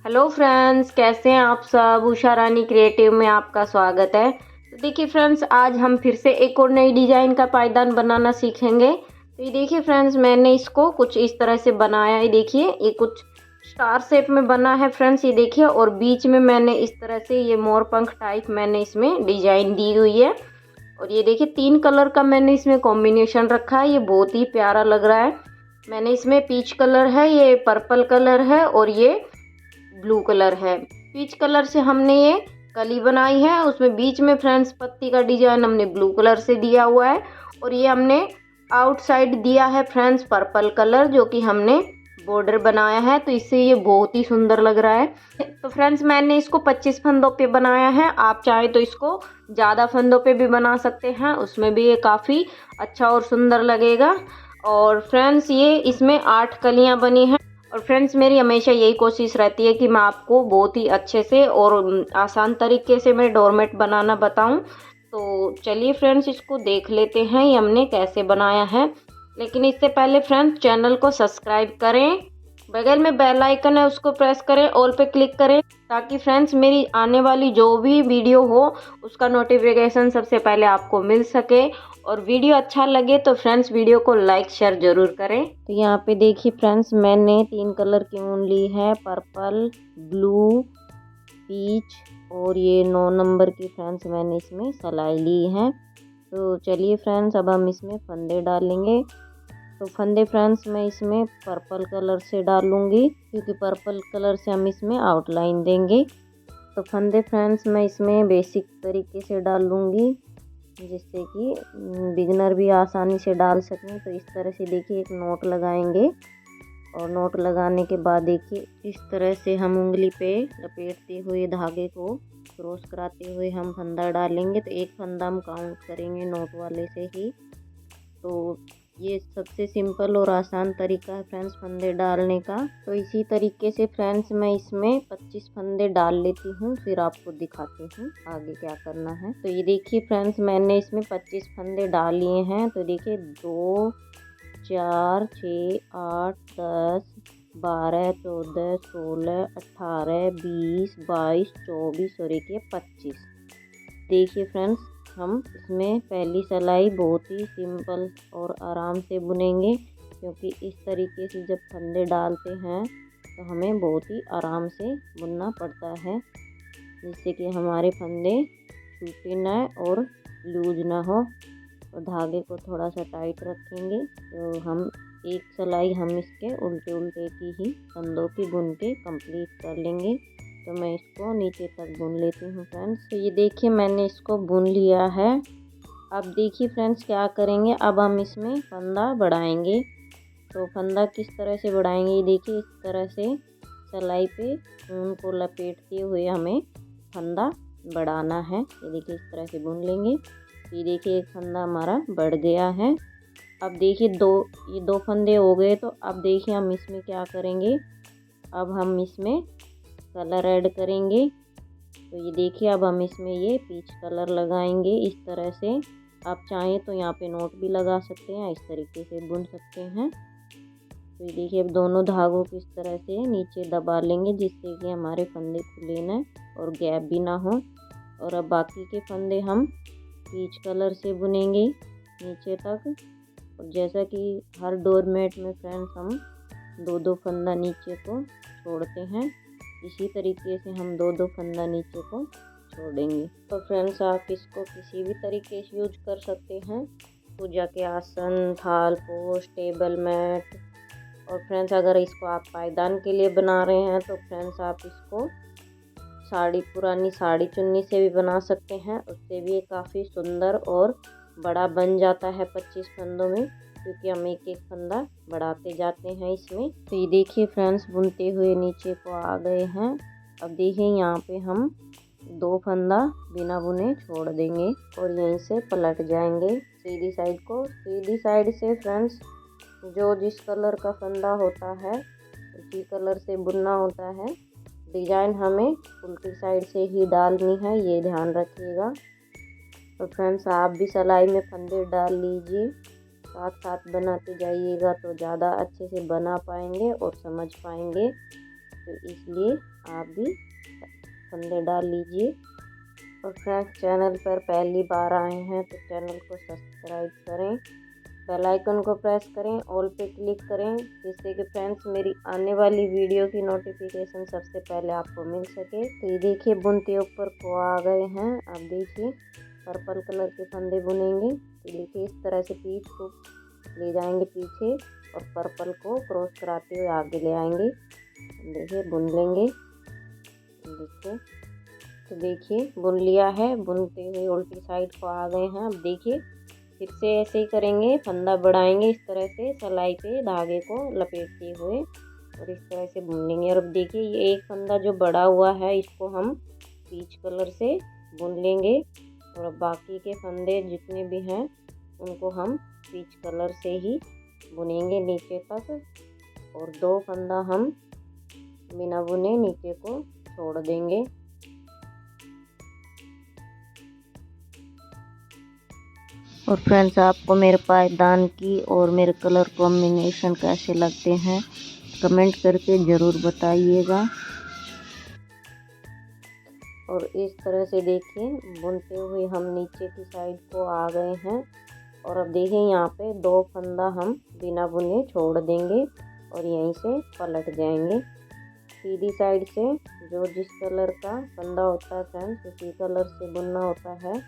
Hello friends, कैसे हैं आप सब। उषा रानी क्रिएटिव में आपका स्वागत है। तो देखिए फ्रेंड्स, आज हम फिर से एक और नई डिजाइन का पायदान बनाना सीखेंगे। तो ये देखिए फ्रेंड्स, मैंने इसको कुछ इस तरह से बनाया है। देखिए ये कुछ स्टार शेप में बना है फ्रेंड्स, ये देखिए। और बीच में मैंने इस तरह से ये मोर पंख टाइप मैंने इसमें डिजाइन दी हुई है। और ये देखिए 3 कलर का मैंने इसमें कॉम्बिनेशन रखा है, ये बहुत ही प्यारा लग रहा है। मैंने इसमें पीच कलर है, ये पर्पल कलर है और ये ब्लू कलर है। पीच कलर से हमने ये कली बनाई है, उसमें बीच में फ्रेंड्स पत्ती का डिजाइन हमने ब्लू कलर से दिया हुआ है। और ये हमने आउटसाइड दिया है फ्रेंड्स पर्पल कलर, जो कि हमने बॉर्डर बनाया है। तो इससे ये बहुत ही सुंदर लग रहा है। तो फ्रेंड्स मैंने इसको 25 फंदों पे बनाया है। आप चाहे तो इसको ज़्यादा फंदों पे भी बना सकते हैं, उसमें भी ये काफ़ी अच्छा और सुंदर लगेगा। और फ्रेंड्स ये इसमें 8 कलियां बनी हैं। और फ्रेंड्स मेरी हमेशा यही कोशिश रहती है कि मैं आपको बहुत ही अच्छे से और आसान तरीके से मैं डोरमेट बनाना बताऊं। तो चलिए फ्रेंड्स, इसको देख लेते हैं ये हमने कैसे बनाया है। लेकिन इससे पहले फ्रेंड्स चैनल को सब्सक्राइब करें, बगल में बेल आइकन है उसको प्रेस करें, ऑल पे क्लिक करें, ताकि फ्रेंड्स मेरी आने वाली जो भी वीडियो हो उसका नोटिफिकेशन सबसे पहले आपको मिल सके। और वीडियो अच्छा लगे तो फ्रेंड्स वीडियो को लाइक शेयर जरूर करें। तो यहाँ पे देखिए फ्रेंड्स, मैंने 3 कलर की ऊन ली है, पर्पल, ब्लू, पीच और ये 9 नंबर की फ्रेंड्स मैंने इसमें सिलाई ली है। तो चलिए फ्रेंड्स, अब हम इसमें फंदे डालेंगे। तो फंदे फ्रेंड्स मैं इसमें पर्पल कलर से डालूंगी, क्योंकि पर्पल कलर से हम इसमें आउटलाइन देंगे। तो फंदे फ्रेंड्स मैं इसमें बेसिक तरीके से डालूंगी, जिससे कि बिगनर भी आसानी से डाल सकें। तो इस तरह से देखिए एक नोट लगाएंगे, और नोट लगाने के बाद देखिए इस तरह से हम उंगली पे लपेटते हुए धागे को क्रॉस कराते हुए हम फंदा डालेंगे। तो एक फंदा हम काउंट करेंगे नोट वाले से ही। तो ये सबसे सिंपल और आसान तरीका है फ्रेंड्स फंदे डालने का। तो इसी तरीके से फ्रेंड्स मैं इसमें 25 फंदे डाल लेती हूँ, फिर आपको दिखाती हूँ आगे क्या करना है। तो ये देखिए फ्रेंड्स, मैंने इसमें 25 फंदे डाल लिए हैं। तो देखिए 2 4 6 8 10 12 14 16 18 20 22 24 और एक 25। देखिए फ्रेंड्स, हम इसमें पहली सिलाई बहुत ही सिंपल और आराम से बुनेंगे, क्योंकि इस तरीके से जब फंदे डालते हैं तो हमें बहुत ही आराम से बुनना पड़ता है, जिससे कि हमारे फंदे छूटे ना और लूज ना हो। और धागे को थोड़ा सा टाइट रखेंगे। तो हम एक सिलाई हम इसके उल्टे उल्टे की ही फंदों की बुन के कंप्लीट कर लेंगे। तो मैं इसको नीचे तक बुन लेती हूँ फ्रेंड्स। तो ये देखिए मैंने इसको बुन लिया है। अब देखिए फ्रेंड्स क्या करेंगे, अब हम इसमें फंदा बढ़ाएंगे। तो फंदा किस तरह से बढ़ाएंगे, ये देखिए इस तरह से सिलाई पे ऊन को लपेटते हुए हमें फंदा बढ़ाना है। ये देखिए इस तरह से बुन लेंगे। ये देखिए एक फंदा हमारा बढ़ गया है। अब देखिए ये दो फंदे हो गए। तो अब देखिए हम इसमें क्या करेंगे, अब हम इसमें कलर ऐड करेंगे। तो ये देखिए अब हम इसमें ये पीच कलर लगाएंगे इस तरह से। आप चाहें तो यहाँ पे नोट भी लगा सकते हैं, इस तरीके से बुन सकते हैं। तो ये देखिए अब दोनों धागों को इस तरह से नीचे दबा लेंगे, जिससे कि हमारे फंदे खुले ना और गैप भी ना हो। और अब बाकी के फंदे हम पीच कलर से बुनेंगे नीचे तक। और जैसा कि हर डोरमेट में फ्रेंड्स हम 2-2 फंदा नीचे को छोड़ते हैं, इसी तरीके से हम 2-2 फंदा नीचे को छोड़ेंगे। तो फ्रेंड्स आप इसको किसी भी तरीके से यूज कर सकते हैं, पूजा के आसन, थाल पोश, टेबल मैट। और फ्रेंड्स अगर इसको आप पायदान के लिए बना रहे हैं तो फ्रेंड्स आप इसको पुरानी साड़ी चुन्नी से भी बना सकते हैं, उससे भी ये काफ़ी सुंदर और बड़ा बन जाता है 25 फंदों में, क्योंकि हम एक एक फंदा बढ़ाते जाते हैं इसमें। तो ये देखिए फ्रेंड्स बुनते हुए नीचे को आ गए हैं। अब देखिए यहाँ पे हम 2 फंदा बिना बुने छोड़ देंगे और यहीं से पलट जाएंगे सीधी साइड को। सीधी साइड से फ्रेंड्स जो जिस कलर का फंदा होता है उसी कलर से बुनना होता है। डिजाइन हमें उल्टी साइड से ही डालनी है, ये ध्यान रखिएगा। तो फ्रेंड्स आप भी सिलाई में फंदे डाल लीजिए, साथ साथ बनाते जाइएगा तो ज़्यादा अच्छे से बना पाएंगे और समझ पाएंगे। तो इसलिए आप भी फंदे डाल लीजिए। और फ्रेंड्स, चैनल पर पहली बार आए हैं तो चैनल को सब्सक्राइब करें, बेल आइकन को प्रेस करें, ऑल पे क्लिक करें, जिससे कि फ्रेंड्स मेरी आने वाली वीडियो की नोटिफिकेशन सबसे पहले आपको मिल सके। तो ये देखिए बुनते ऊपर को आ गए हैं। अब देखिए पर्पल कलर के फंदे बुनेंगे। तो देखिए इस तरह से पीच को ले जाएंगे पीछे और पर्पल को क्रॉस कराते हुए आगे ले आएंगे। देखिए बुन लेंगे। देखिए तो देखिए बुन लिया है। बुनते हुए उल्टी साइड को आ गए हैं। अब देखिए फिर से ऐसे ही करेंगे, फंदा बढ़ाएंगे इस तरह से सलाई पे धागे को लपेटते हुए और इस तरह से बुन लेंगे। और अब देखिए ये एक फंदा जो बड़ा हुआ है इसको हम पीच कलर से बुन लेंगे और अब बाकी के फंदे जितने भी हैं उनको हम पीच कलर से ही बुनेंगे नीचे तक। और 2 फंदा हम बिना बुने नीचे को छोड़ देंगे। और फ्रेंड्स, आपको मेरे पायदान की और मेरे कलर कॉम्बिनेशन कैसे लगते हैं कमेंट करके ज़रूर बताइएगा। और इस तरह से देखिए बुनते हुए हम नीचे की साइड को आ गए हैं। और अब देखिए यहाँ पे 2 फंदा हम बिना बुने छोड़ देंगे और यहीं से पलट जाएंगे। सीधी साइड से जो जिस कलर का फंदा होता है फ्रेंड्स उसी कलर से बुनना होता है।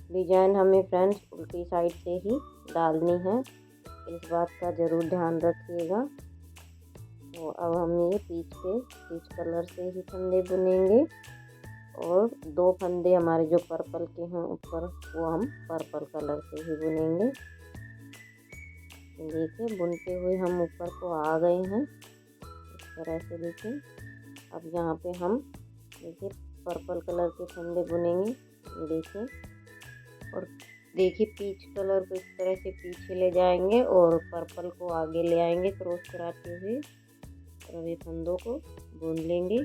डिजाइन हमें फ्रेंड्स उल्टी साइड से ही डालनी है, इस बात का ज़रूर ध्यान रखिएगा। तो अब हम ये पीच कलर से ही फंदे बुनेंगे और 2 फंदे हमारे जो पर्पल के हैं ऊपर वो हम पर्पल कलर से ही बुनेंगे। देखिए बुनते हुए हम ऊपर को आ गए हैं इस तरह से। देखिए अब यहाँ पे हम देखिए पर्पल कलर के फंदे बुनेंगे। ये देखिए और देखिए पीच कलर को इस तरह से पीछे ले जाएंगे और पर्पल को आगे ले आएंगे क्रॉस कराते हुए और अभी फंदों को बुन लेंगे।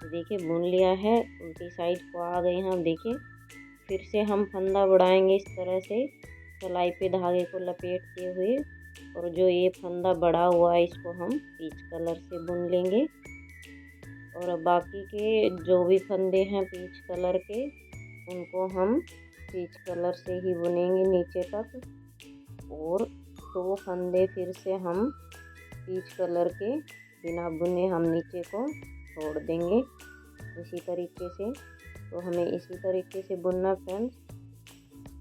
देखिए बुन लिया है, उल्टी साइड को आ गए हैं। देखिए फिर से हम फंदा बढ़ाएंगे इस तरह से सलाई पे धागे को लपेटते हुए और जो ये फंदा बड़ा हुआ है इसको हम पीच कलर से बुन लेंगे। और अब बाकी के जो भी फंदे हैं पीच कलर के उनको हम पीच कलर से ही बुनेंगे नीचे तक। और 2 फंदे फिर से हम पीच कलर के बिना बुने हम नीचे को छोड़ देंगे इसी तरीके से। तो हमें इसी तरीके से बुनना फ्रेंड्स।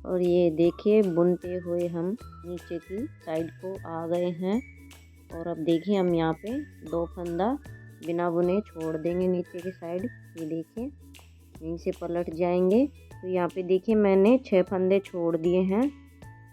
और ये देखिए बुनते हुए हम नीचे की साइड को आ गए हैं। और अब देखिए हम यहाँ पे 2 फंदा बिना बुने छोड़ देंगे नीचे की साइड। ये देखिए यहीं से पलट जाएंगे। तो यहाँ पे देखिए मैंने 6 फंदे छोड़ दिए हैं।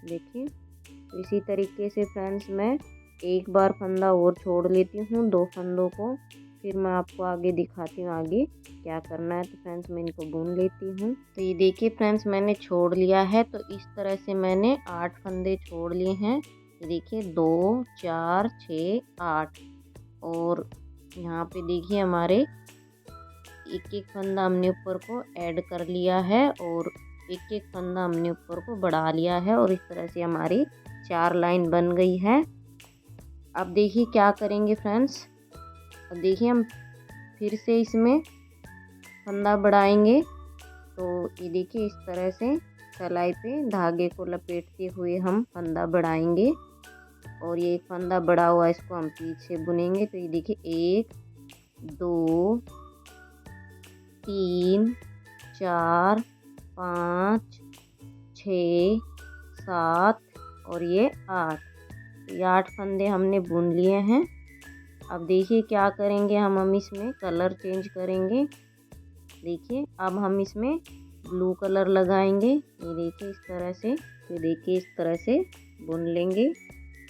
देखिए तो इसी तरीके से फ्रेंड्स मैं एक बार फंदा और छोड़ लेती हूँ 2 फंदों को, फिर मैं आपको आगे दिखाती हूँ आगे क्या करना है। तो फ्रेंड्स मैं इनको बुन लेती हूँ। तो ये देखिए फ्रेंड्स मैंने छोड़ लिया है। तो इस तरह से मैंने 8 फंदे छोड़ लिए हैं। ये देखिए 2 4 6 8 और यहाँ पे देखिए हमारे एक फंदा हमने ऊपर को ऐड कर लिया है और एक फंदा हमने ऊपर को बढ़ा लिया है और इस तरह से हमारी 4 लाइन बन गई है। अब देखिए क्या करेंगे फ्रेंड्स। अब देखिए हम फिर से इसमें फंदा बढ़ाएंगे। तो ये देखिए इस तरह से सलाई पे धागे को लपेटते हुए हम फंदा बढ़ाएंगे और ये एक फंदा बढ़ा हुआ इसको हम पीछे बुनेंगे। तो ये देखिए 1 2 3 4 5 6 7 और ये 8। ये 8 फंदे हमने बुन लिए हैं। अब देखिए क्या करेंगे हम इसमें कलर चेंज करेंगे। देखिए अब हम इसमें ब्लू कलर लगाएंगे। ये देखिए इस तरह से। ये देखिए इस तरह से बुन लेंगे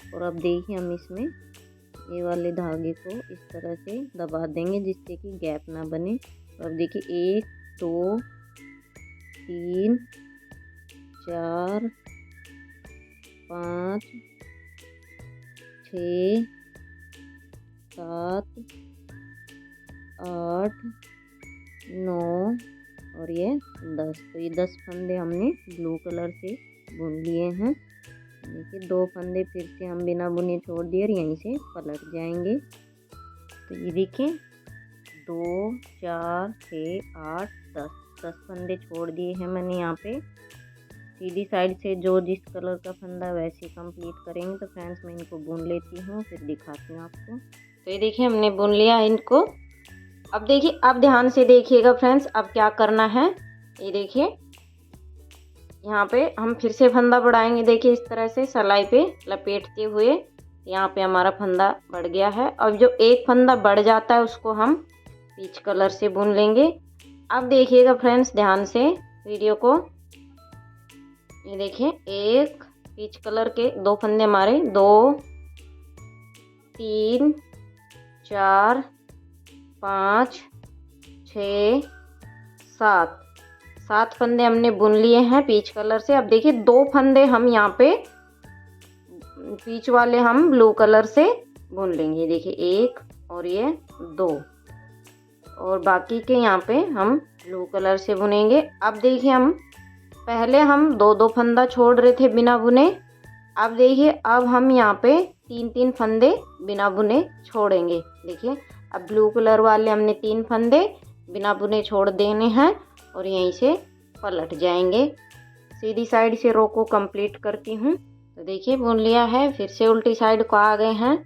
और अब देखिए हम इसमें ये वाले धागे को इस तरह से दबा देंगे जिससे कि गैप ना बने। अब देखिए 1 2 3 4 5 6 7 8 9 और ये 10। तो ये 10 फंदे हमने ब्लू कलर से बुन लिए हैं। देखिए 2 फंदे फिर से हम बिना बुने छोड़ दिए और यहीं से पलट जाएंगे। तो ये देखिए 2 4 6 8 10 फंदे छोड़ दिए हैं मैंने यहाँ पे। सीधी साइड से जो जिस कलर का फंदा वैसे कंप्लीट करेंगे। तो फ्रेंड्स मैं इनको बुन लेती हूँ, फिर दिखाती हूँ आपको। तो ये देखिए हमने बुन लिया इनको। अब देखिए, अब ध्यान से देखिएगा फ्रेंड्स, अब क्या करना है। ये देखिए यहाँ पे हम फिर से फंदा बढ़ाएंगे। देखिए इस तरह से सलाई पे लपेटते हुए यहाँ पे हमारा फंदा बढ़ गया है। अब जो एक फंदा बढ़ जाता है उसको हम पीच कलर से बुन लेंगे। अब देखिएगा फ्रेंड्स ध्यान से वीडियो को। ये देखिए एक पीच कलर के 2 फंदे हमारे 2 3 4 5 6 7 फंदे हमने बुन लिए हैं पीच कलर से। अब देखिए 2 फंदे हम यहाँ पे पीच वाले हम ब्लू कलर से बुन लेंगे। देखिए 1 और ये 2 और बाकी के यहाँ पे हम ब्लू कलर से बुनेंगे। अब देखिए हम पहले हम 2 फंदा छोड़ रहे थे बिना बुने। अब देखिए अब हम यहाँ पे 3 फंदे बिना बुने छोड़ेंगे। देखिए अब ब्लू कलर वाले हमने 3 फंदे बिना बुने छोड़ देने हैं और यहीं से पलट जाएंगे। सीधी साइड से रो को कंप्लीट करती हूँ। तो देखिए बुन लिया है, फिर से उल्टी साइड को आ गए हैं,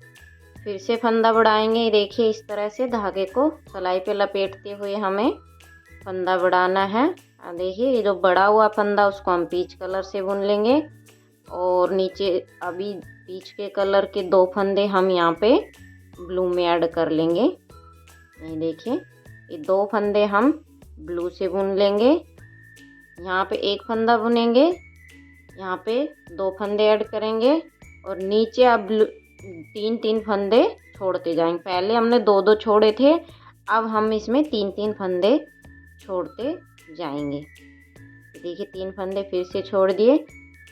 फिर से फंदा बढ़ाएंगे। देखिए इस तरह से धागे को सलाई पे लपेटते हुए हमें फंदा बढ़ाना है। देखिए ये जो बड़ा हुआ फंदा उसको हम पीच कलर से बुन लेंगे और नीचे अभी पीच के कलर के 2 फंदे हम यहाँ पे ब्लू में ऐड कर लेंगे। ये देखिए ये 2 फंदे हम ब्लू से बुन लेंगे। यहाँ पे 1 फंदा बुनेंगे, यहाँ पे 2 फंदे ऐड करेंगे और नीचे अब 3 फंदे छोड़ते जाएंगे। पहले हमने 2 छोड़े थे, अब हम इसमें 3 फंदे छोड़ते जाएंगे। देखिए 3 फंदे फिर से छोड़ दिए,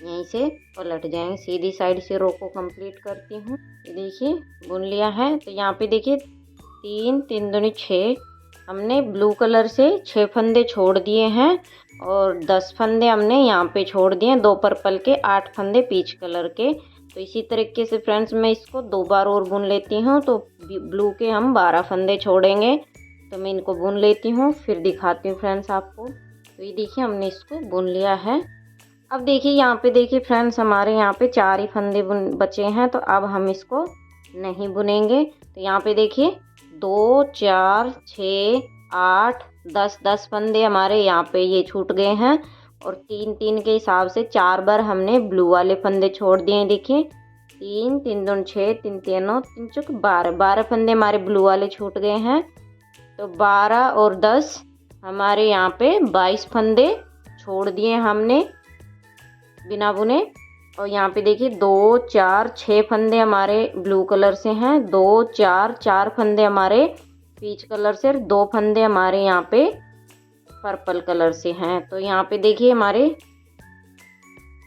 यहीं से पलट जाएंगे। सीधी साइड से रो को कंप्लीट करती हूँ। ये देखिए बुन लिया है। तो यहाँ पे देखिए 3 3 दूनी 6 हमने ब्लू कलर से 6 फंदे छोड़ दिए हैं और 10 फंदे हमने यहाँ पे छोड़ दिए, 2 पर्पल के 8 फंदे पीच कलर के। तो इसी तरीके से फ्रेंड्स मैं इसको 2 बार और बुन लेती हूँ। तो ब्लू के हम 12 फंदे छोड़ेंगे। तो मैं इनको बुन लेती हूँ, फिर दिखाती हूँ फ्रेंड्स आपको। तो ये देखिए हमने इसको बुन लिया है। अब देखिए यहाँ पे देखिए फ्रेंड्स हमारे यहाँ पे 4 ही फंदे बचे हैं। तो अब हम इसको नहीं बुनेंगे। तो यहाँ पे देखिए 2 4 6 8 10 फंदे हमारे यहाँ पे ये छूट गए हैं और 3 के हिसाब से 4 बार हमने ब्लू वाले फंदे छोड़ दिए हैं। देखिए 3 3 दूनी 6 3 3 9 3 चौक 12 फंदे हमारे ब्लू वाले छूट गए हैं। तो 12 और 10 हमारे यहाँ पे 22 फंदे छोड़ दिए हमने बिना बुने। और यहाँ पे देखिए 2 4 6 फंदे हमारे ब्लू कलर से हैं, 2 4 फंदे हमारे पीच कलर से, 2 फंदे हमारे यहाँ पे पर्पल कलर से हैं। तो यहाँ पे देखिए हमारे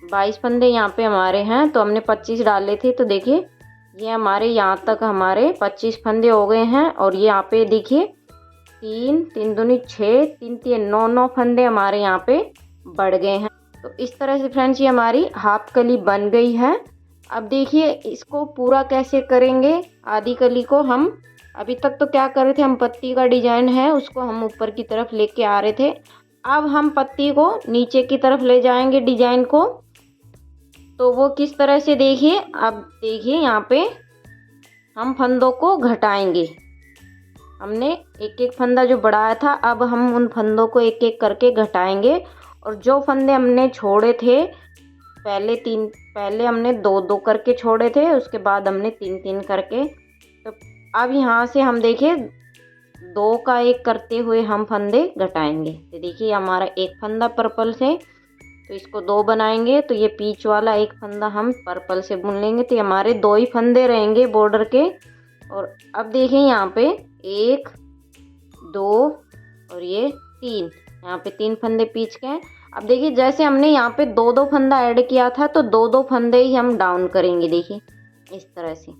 22 फंदे यहाँ पे हमारे हैं। तो हमने 25 डाले थे। तो देखिए ये हमारे यहाँ तक हमारे 25 फंदे हो गए हैं। और ये यहाँ पे देखिए 3 3 दूनी 6 3 3 9 फंदे हमारे यहाँ पे बढ़ गए हैं। तो इस तरह से फ्रेंड्स ये हमारी हाफ कली बन गई है। अब देखिए इसको पूरा कैसे करेंगे। आधी कली को हम अभी तक तो क्या कर रहे थे, हम पत्ती का डिजाइन है उसको हम ऊपर की तरफ लेके आ रहे थे। अब हम पत्ती को नीचे की तरफ ले जाएंगे डिजाइन को। तो वो किस तरह से देखिए। अब देखिए यहाँ पे हम फंदों को घटाएंगे। हमने एक फंदा जो बढ़ाया था, अब हम उन फंदों को एक करके घटाएंगे। और जो फंदे हमने छोड़े थे पहले हमने 2 करके छोड़े थे, उसके बाद हमने 3 करके। तो अब यहाँ से हम देखिए 2 का 1 करते हुए हम फंदे घटाएंगे। तो देखिए हमारा 1 फंदा पर्पल से, तो इसको 2 बनाएंगे। तो ये पीच वाला 1 फंदा हम पर्पल से बुन लेंगे। तो हमारे 2 ही फंदे रहेंगे बॉर्डर के। और अब देखिए यहाँ पे 1 2 और ये 3, यहाँ पे 3 फंदे पीच के हैं। अब देखिए जैसे हमने यहाँ पे 2 फंदा ऐड किया था, तो 2 फंदे ही हम डाउन करेंगे। देखिए इस तरह से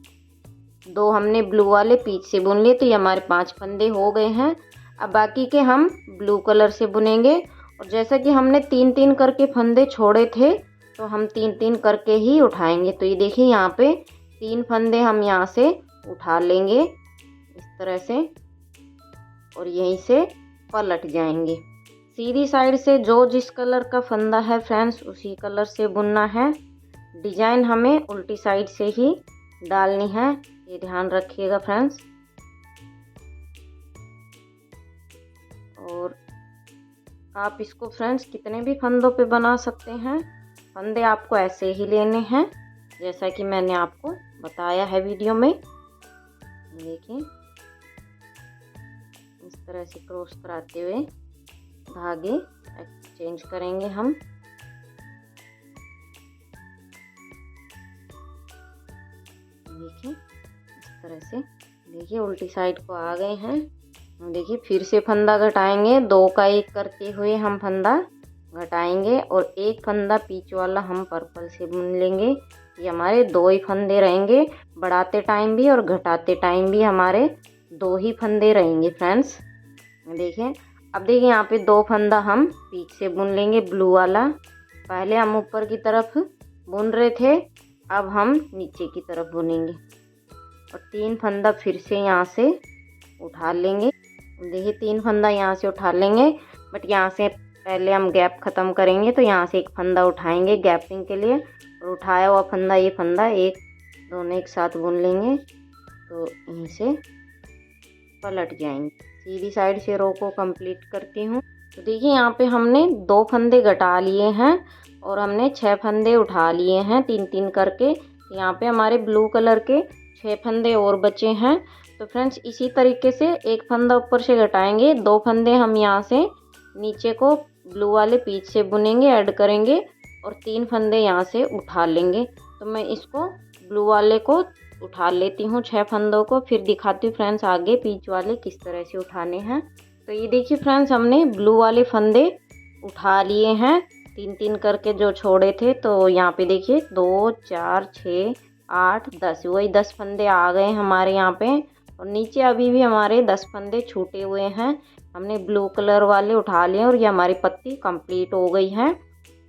2 हमने ब्लू वाले पीच से बुन लिए। तो ये हमारे 5 फंदे हो गए हैं। अब बाकी के हम ब्लू कलर से बुनेंगे। और जैसा कि हमने 3 करके फंदे छोड़े थे, तो हम 3 करके ही उठाएंगे। तो ये देखिए यहाँ पे 3 फंदे हम यहाँ से उठा लेंगे। इस तरह से, और यहीं से पलट जाएंगे। सीधी साइड से जो जिस कलर का फंदा है फ्रेंड्स उसी कलर से बुनना है। डिजाइन हमें उल्टी साइड से ही डालनी है, ये ध्यान रखिएगा फ्रेंड्स। और आप इसको फ्रेंड्स कितने भी फंदों पे बना सकते हैं। फंदे आपको ऐसे ही लेने हैं जैसा कि मैंने आपको बताया है वीडियो में। देखिए इस तरह से क्रॉस कराते हुए धागे एक्सचेंज करेंगे हम। देखिए इस तरह से, देखिए उल्टी साइड को आ गए हैं। देखिए फिर से फंदा घटाएंगे, 2 का 1 करते हुए हम फंदा घटाएंगे और एक फंदा बीच वाला हम पर्पल से बुन लेंगे। ये हमारे 2 ही फंदे रहेंगे, बढ़ाते टाइम भी और घटाते टाइम भी हमारे 2 ही फंदे रहेंगे फ्रेंड्स। देखिए अब देखिए यहाँ पे 2 फंदा हम बीच से बुन लेंगे ब्लू वाला। पहले हम ऊपर की तरफ बुन रहे थे, अब हम नीचे की तरफ बुनेंगे और 3 फंदा फिर से यहाँ से उठा लेंगे। देखिए 3 फंदा यहाँ से उठा लेंगे, बट यहाँ से पहले हम गैप ख़त्म करेंगे तो यहाँ से एक फंदा उठाएंगे गैपिंग के लिए, और उठाया हुआ फंदा ये फंदा एक दोनों एक साथ बुन लेंगे तो यहीं से पलट जाएंगे। सीधी साइड से रो को कंप्लीट करती हूँ। तो देखिए यहाँ पे हमने 2 फंदे घटा लिए हैं और हमने 6 फंदे उठा लिए हैं 3-3 करके। यहाँ पे हमारे ब्लू कलर के 6 फंदे और बचे हैं। तो फ्रेंड्स इसी तरीके से एक फंदा ऊपर से घटाएंगे, 2 फंदे हम यहाँ से नीचे को ब्लू वाले पीच से बुनेंगे ऐड करेंगे और 3 फंदे यहाँ से उठा लेंगे। तो मैं इसको ब्लू वाले को उठा लेती हूँ 6 फंदों को, फिर दिखाती हूँ फ्रेंड्स आगे पीच वाले किस तरह से उठाने हैं। तो ये देखिए फ्रेंड्स हमने ब्लू वाले फंदे उठा लिए हैं 3-3 करके जो छोड़े थे। तो यहाँ पे देखिए 2 4 6 8 10, वही 10 फंदे आ गए हमारे यहाँ पे, और नीचे अभी भी हमारे 10 फंदे छूटे हुए हैं। हमने ब्लू कलर वाले उठा लिए और ये हमारी पत्ती कंप्लीट हो गई है।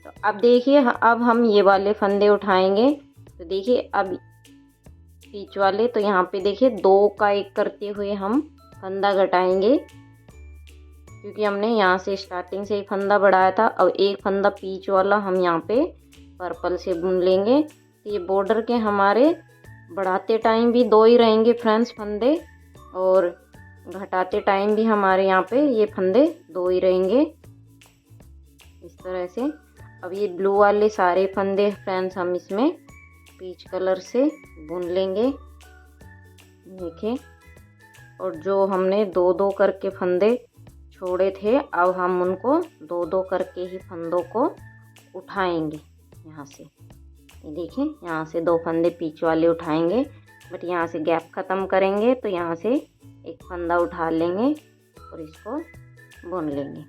तो अब देखिए अब हम ये वाले फंदे उठाएंगे। तो देखिए अब बीच वाले, तो यहाँ पे देखिए 2 का 1 करते हुए हम फंदा घटाएंगे क्योंकि हमने यहाँ से स्टार्टिंग से ही फंदा बढ़ाया था। अब एक फंदा बीच वाला हम यहाँ पे पर्पल से बुन लेंगे। तो ये बॉर्डर के हमारे बढ़ाते टाइम भी 2 ही रहेंगे फ्रेंड्स फंदे, और घटाते टाइम भी हमारे यहाँ पे ये फंदे 2 ही रहेंगे इस तरह से। अब ये ब्लू वाले सारे फंदे फ्रेंड्स हम इसमें पीच कलर से बुन लेंगे। देखिए, और जो हमने 2-2 करके फंदे छोड़े थे अब हम उनको 2-2 करके ही फंदों को उठाएंगे यहाँ से। ये देखिए यहाँ से 2 फंदे पीच वाले उठाएंगे, बट यहाँ से गैप ख़त्म करेंगे तो यहाँ से एक फंदा उठा लेंगे और इसको बुन लेंगे।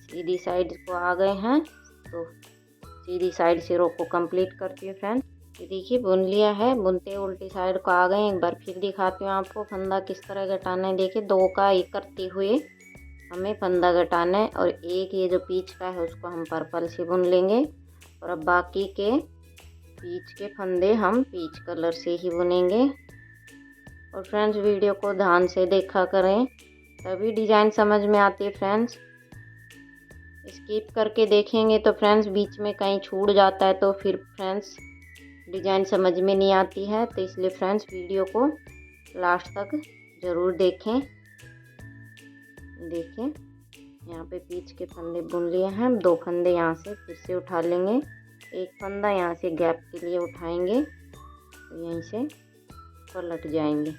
सीधी साइड को आ गए हैं तो सीधी साइड से रो को कंप्लीट करती हूँ फ्रेंड। ये देखिए बुन लिया है, बुनते उल्टी साइड को आ गए। एक बार फिर दिखाती हूँ आपको फंदा किस तरह घटाना है। देखिए 2 का 1 करते हुए हमें फंदा घटाना है और एक ये जो पीच का है उसको हम पर्पल से बुन लेंगे, और अब बाकी के पीच के फंदे हम पीच कलर से ही बुनेंगे। और फ्रेंड्स वीडियो को ध्यान से देखा करें तभी डिज़ाइन समझ में आती है फ्रेंड्स। स्किप करके देखेंगे तो फ्रेंड्स बीच में कहीं छूट जाता है तो फिर फ्रेंड्स डिज़ाइन समझ में नहीं आती है। तो इसलिए फ्रेंड्स वीडियो को लास्ट तक ज़रूर देखें। देखिए यहाँ पे पीच के फंदे बुन लिए हैं, 2 फंदे यहाँ से फिर से उठा लेंगे, एक फंदा यहाँ से गैप के लिए उठाएंगे तो यहीं से पलट जाएंगे।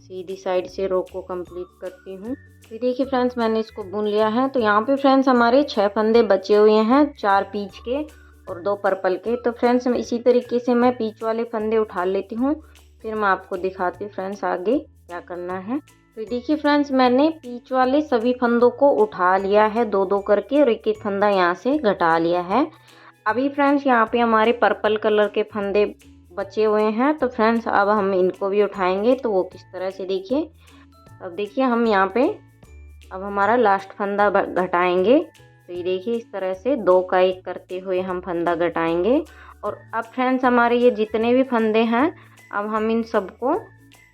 सीधी साइड से रो को कंप्लीट करती हूँ। तो देखिए फ्रेंड्स मैंने इसको बुन लिया है। तो यहाँ पे फ्रेंड्स हमारे 6 फंदे बचे हुए हैं, 4 पीच के और 2 पर्पल के। तो फ्रेंड्स इसी तरीके से मैं पीच वाले फंदे उठा लेती हूँ, फिर मैं आपको दिखाती हूँ फ्रेंड्स आगे क्या करना है। तो देखिए फ्रेंड्स मैंने पीच वाले सभी फंदों को उठा लिया है 2-2 करके, और एक एक फंदा यहाँ से घटा लिया है। अभी फ्रेंड्स यहाँ पे हमारे पर्पल कलर के फंदे बचे हुए हैं। तो फ्रेंड्स अब हम इनको भी उठाएंगे तो वो किस तरह से देखिए। अब देखिए हम यहाँ पे अब हमारा लास्ट फंदा घटाएंगे। तो ये देखिए इस तरह से 2 का 1 करते हुए हम फंदा घटाएंगे। और अब फ्रेंड्स हमारे ये जितने भी फंदे हैं अब हम इन सबको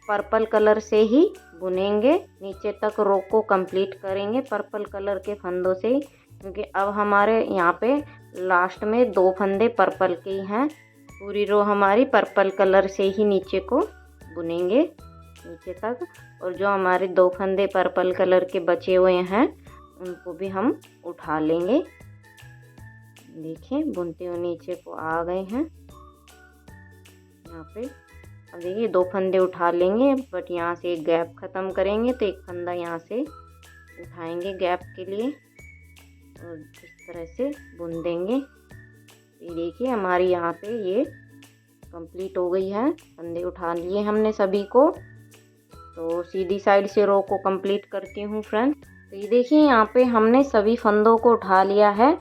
पर्पल कलर से ही बुनेंगे, नीचे तक रो को कंप्लीट करेंगे पर्पल कलर के फंदों से ही, क्योंकि अब हमारे यहाँ पे लास्ट में 2 फंदे पर्पल के ही हैं। पूरी रो हमारी पर्पल कलर से ही नीचे को बुनेंगे नीचे तक, और जो हमारे 2 फंदे पर्पल कलर के बचे हुए हैं उनको भी हम उठा लेंगे। देखिए बुनते हुए नीचे को आ गए हैं यहाँ पे। अब देखिए 2 फंदे उठा लेंगे, बट यहाँ से एक गैप ख़त्म करेंगे तो एक फंदा यहाँ से उठाएंगे गैप के लिए और इस तरह से बुन देंगे। ये देखिए हमारी यहाँ पे ये कंप्लीट हो गई है, फंदे उठा लिए हमने सभी को। तो सीधी साइड से रो को कंप्लीट करती हूँ फ्रेंड। तो ये देखिए यहाँ पे हमने सभी फंदों को उठा लिया है,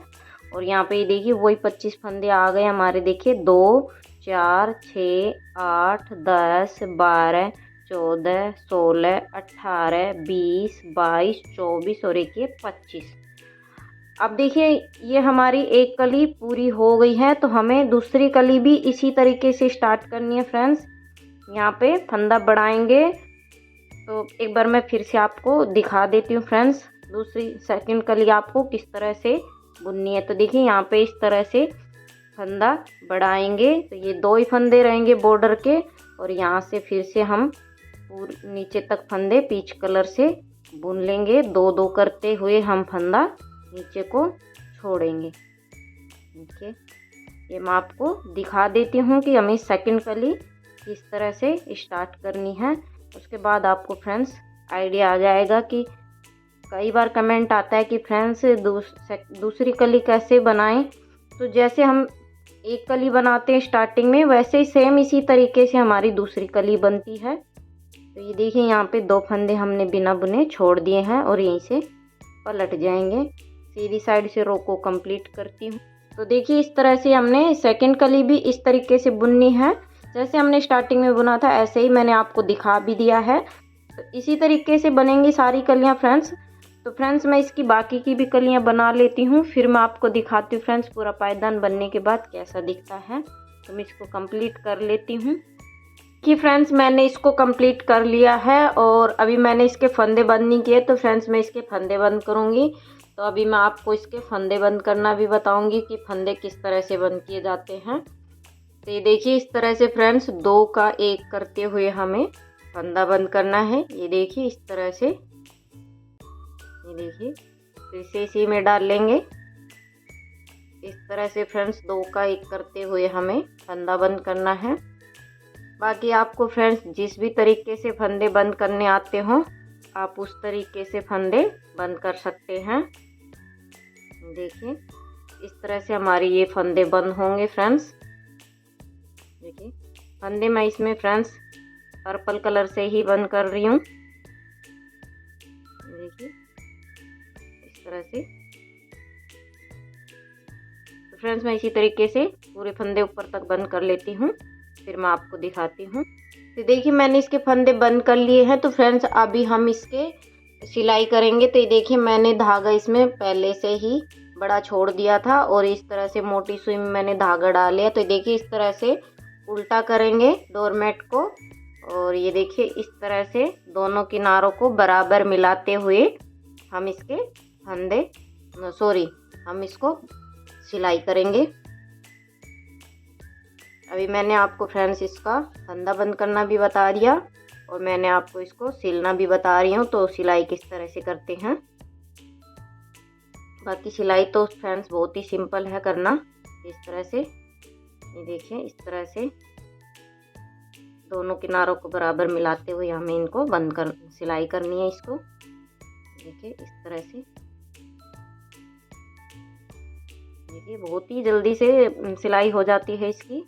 और यहाँ पे ये देखिए वही 25 फंदे आ गए हमारे। देखिए 2 4 6 8 10 12 14 16 18 20 22 24 और एक ये 25। अब देखिए ये हमारी एक कली पूरी हो गई है, तो हमें दूसरी कली भी इसी तरीके से स्टार्ट करनी है फ्रेंड्स। यहाँ पे फंदा बढ़ाएंगे, तो एक बार मैं फिर से आपको दिखा देती हूँ फ्रेंड्स, दूसरी सेकंड कली आपको किस तरह से बुननी है। तो देखिए यहाँ पे इस तरह से फंदा बढ़ाएंगे, तो ये 2 ही फंदे रहेंगे बॉर्डर के, और यहाँ से फिर से हम पूरे नीचे तक फंदे पीच कलर से बुन लेंगे। 2-2 करते हुए हम फंदा नीचे को छोड़ेंगे। देखिए ये मैं आपको दिखा देती हूँ कि हमें सेकंड कली किस तरह से स्टार्ट करनी है। उसके बाद आपको फ्रेंड्स आइडिया आ जाएगा कि कई बार कमेंट आता है कि फ्रेंड्स दूसरी कली कैसे बनाएं। तो जैसे हम एक कली बनाते हैं स्टार्टिंग में, वैसे ही सेम इसी तरीके से हमारी दूसरी कली बनती है। तो ये देखिए यहाँ पे 2 फंदे हमने बिना बुने छोड़ दिए हैं और यहीं से पलट जाएंगे। सीधी साइड से रो को कंप्लीट करती हूँ। तो देखिए इस तरह से हमने सेकंड कली भी इस तरीके से बुननी है, जैसे हमने स्टार्टिंग में बुना था ऐसे ही मैंने आपको दिखा भी दिया है। तो इसी तरीके से बनेंगी सारी कलियाँ फ्रेंड्स। तो फ्रेंड्स मैं इसकी बाकी की भी कलियाँ बना लेती हूँ, फिर मैं आपको दिखाती हूँ फ्रेंड्स पूरा पायदान बनने के बाद कैसा दिखता है। तो मैं इसको कंप्लीट कर लेती हूँ कि फ्रेंड्स मैंने इसको कंप्लीट कर लिया है, और अभी मैंने इसके फंदे बंद नहीं किए। तो फ्रेंड्स मैं इसके फंदे बंद करूँगी। तो अभी मैं आपको इसके फंदे बंद करना भी बताऊँगी कि फंदे किस तरह से बंद किए जाते हैं। तो ये देखिए इस तरह से फ्रेंड्स 2 का 1 करते हुए हमें फंदा बंद करना है। ये देखिए इस तरह से, ये देखिए फिर से इसी में डाल लेंगे। इस तरह से फ्रेंड्स 2 का 1 करते हुए हमें फंदा बंद करना है। बाकी आपको फ्रेंड्स जिस भी तरीके से फंदे बंद करने आते हो आप उस तरीके से फंदे बंद कर सकते हैं। देखिए इस तरह से हमारी ये फंदे बंद होंगे फ्रेंड्स। देखिए फंदे मैं इसमें फ्रेंड्स पर्पल कलर से ही बंद कर रही हूँ। देखिए इस तरह से। तो फ्रेंड्स मैं इसी तरीके से पूरे फंदे ऊपर तक बंद कर लेती हूँ, फिर मैं आपको दिखाती हूँ। तो देखिए मैंने इसके फंदे बंद कर लिए हैं। तो फ्रेंड्स अभी हम इसके सिलाई करेंगे। तो ये देखिए मैंने धागा इसमें पहले से ही बड़ा छोड़ दिया था, और इस तरह से मोटी सुई में मैंने धागा डाल लिया। तो देखिए इस तरह से उल्टा करेंगे डोरमेट को, और ये देखिए इस तरह से दोनों किनारों को बराबर मिलाते हुए हम इसके हम इसको सिलाई करेंगे। अभी मैंने आपको फ्रेंड्स इसका फंदा बंद करना भी बता दिया, और मैंने आपको इसको सिलना भी बता रही हूँ। तो सिलाई किस तरह से करते हैं, बाकी सिलाई तो फ्रेंड्स बहुत ही सिंपल है करना। इस तरह से ये देखिए इस तरह से दोनों किनारों को बराबर मिलाते हुए हमें इनको सिलाई करनी है इसको। देखिए इस तरह से, देखिए बहुत ही जल्दी से सिलाई हो जाती है इसकी,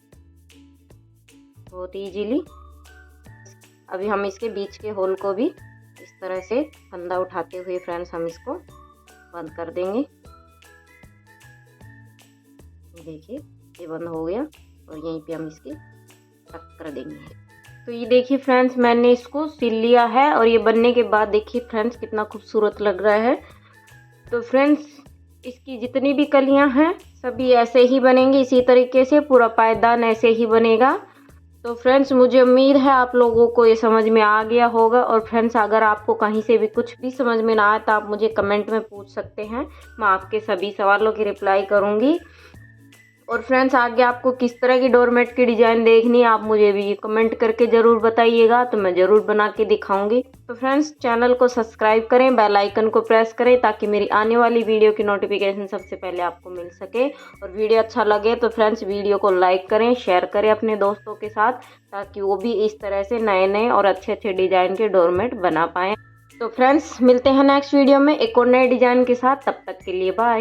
बहुत ही इजीली। अभी हम इसके बीच के होल को भी इस तरह से फंदा उठाते हुए फ्रेंड्स हम इसको बंद कर देंगे। देखिए ये बंद हो गया, और यहीं पे हम इसकी टक कर देंगे। तो ये देखिए फ्रेंड्स मैंने इसको सिल लिया है, और ये बनने के बाद देखिए फ्रेंड्स कितना खूबसूरत लग रहा है। तो फ्रेंड्स इसकी जितनी भी कलियां हैं सभी ऐसे ही बनेंगी, इसी तरीके से पूरा पायदान ऐसे ही बनेगा। तो फ्रेंड्स मुझे उम्मीद है आप लोगों को ये समझ में आ गया होगा। और फ्रेंड्स अगर आपको कहीं से भी कुछ भी समझ में ना आए तो आप मुझे कमेंट में पूछ सकते हैं, मैं आपके सभी सवालों की रिप्लाई करूँगी। और फ्रेंड्स आगे आपको किस तरह की डोरमेट की डिज़ाइन देखनी है आप मुझे भी कमेंट करके ज़रूर बताइएगा, तो मैं ज़रूर बना के दिखाऊंगी। तो फ्रेंड्स चैनल को सब्सक्राइब करें, बेल आइकन को प्रेस करें ताकि मेरी आने वाली वीडियो की नोटिफिकेशन सबसे पहले आपको मिल सके। और वीडियो अच्छा लगे तो फ्रेंड्स वीडियो को लाइक करें, शेयर करें अपने दोस्तों के साथ, ताकि वो भी इस तरह से नए नए और अच्छे अच्छे डिज़ाइन के डोरमेट बना पाएँ। तो फ्रेंड्स मिलते हैं नेक्स्ट वीडियो में एक और नए डिज़ाइन के साथ, तब तक के लिए बाय।